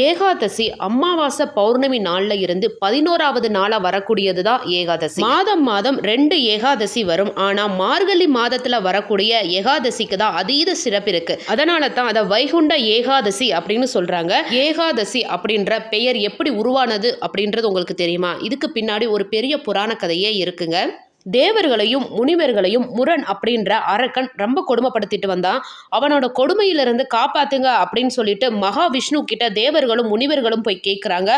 ஏகாதசி அமாவாசை பௌர்ணமி நாள்ல இருந்து 11வது நாளா வரக்கூடியது தான் ஏகாதசி. மாதம் மாதம் 2 ஏகாதசி வரும். ஆனா மார்கழி மாதத்துல வரக்கூடிய ஏகாதசிக்கு தான் அதீத சிறப்பு இருக்கு. அதனால தான் அதை வைகுண்ட ஏகாதசி அப்படின்னு சொல்றாங்க. ஏகாதசி அப்படின்ற பெயர் எப்படி உருவானது அப்படின்றது உங்களுக்கு தெரியுமா? இதுக்கு பின்னாடி ஒரு பெரிய புராண கதையே இருக்குங்க. தேவர்களையும் முனிவர்களையும் முரண் அப்படின்ற அரக்கன் ரொம்ப கொடுமைப்படுத்திட்டு வந்தான். அவனோட கொடுமையிலிருந்து காப்பாத்துங்க அப்படின்னு சொல்லிட்டு மகாவிஷ்ணு கிட்ட தேவர்களும் முனிவர்களும் போய் கேட்குறாங்க.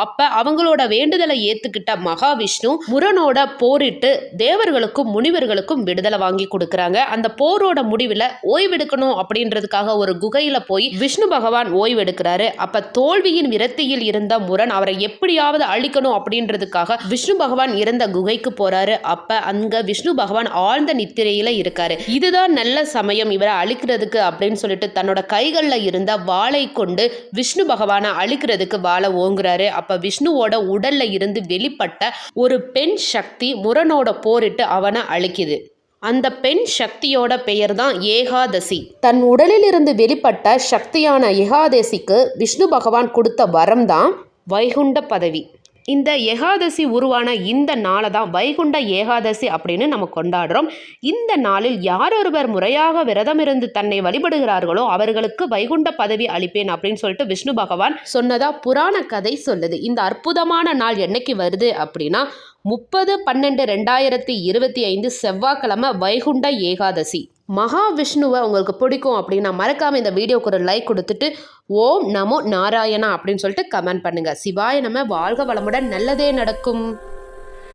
அப்ப அவங்களோட வேண்டுதலை ஏத்துக்கிட்ட மகாவிஷ்ணு முரணோட போரிட்டு தேவர்களுக்கும் முனிவர்களுக்கும் விடுதலை வாங்கி கொடுக்குறாங்க. அந்த போரோட முடிவில் ஓய்வெடுக்கணும் அப்படின்றதுக்காக ஒரு குகையில போய் விஷ்ணு பகவான் ஓய்வெடுக்கிறாரு. அப்ப தோல்வியின் விரத்தியில் இருந்த முரண் அவரை எப்படியாவது அழிக்கணும் அப்படின்றதுக்காக விஷ்ணு பகவான் இருந்த குகைக்கு போறாரு. அப்ப அங்க விஷ்ணு பகவான் ஆழ்ந்த நித்திரையில இருக்காரு. இதுதான் நல்ல சமயம் இவரை அழிக்கிறதுக்கு அப்படின்னு சொல்லிட்டு தன்னோட கைகள்ல இருந்த வாளை கொண்டு விஷ்ணு பகவானை அழிக்கிறதுக்கு வாளை ஓங்குறாரு. அப்ப விஷ்ணுவோட உடல்ல இருந்து வெளிப்பட்ட ஒரு பெண் சக்தி முரணோட போரிட்டு அவனை அழிக்குது. அந்த பெண் சக்தியோட பெயர் தான் ஏகாதசி. தன் உடலில் இருந்து வெளிப்பட்ட சக்தியான ஏகாதசிக்கு விஷ்ணு பகவான் கொடுத்த வரம் தான் வைகுண்ட பதவி. இந்த ஏகாதசி உருவான இந்த நாளை தான் வைகுண்ட ஏகாதசி அப்படின்னு நம்ம கொண்டாடுறோம். இந்த நாளில் யாரொருவர் முறையாக விரதம் இருந்து தன்னை வழிபடுகிறார்களோ அவர்களுக்கு வைகுண்ட பதவி அளிப்பேன் அப்படின்னு சொல்லிட்டு விஷ்ணு பகவான் சொன்னதா புராண கதை சொல்லுது. இந்த அற்புதமான நாள் என்னைக்கு வருது அப்படின்னா 30/12/2025 செவ்வாய்க்கிழமை வைகுண்ட ஏகாதசி. மகாவிஷ்ணுவை உங்களுக்கு பிடிக்கும் அப்படின்னா மறக்காம இந்த வீடியோக்கு ஒரு லைக் கொடுத்துட்டு ஓம் நமோ நாராயணா அப்படின்னு சொல்லிட்டு கமெண்ட் பண்ணுங்க. சிவாய நம. வாழ்க வளமுடன். நல்லதே நடக்கும்.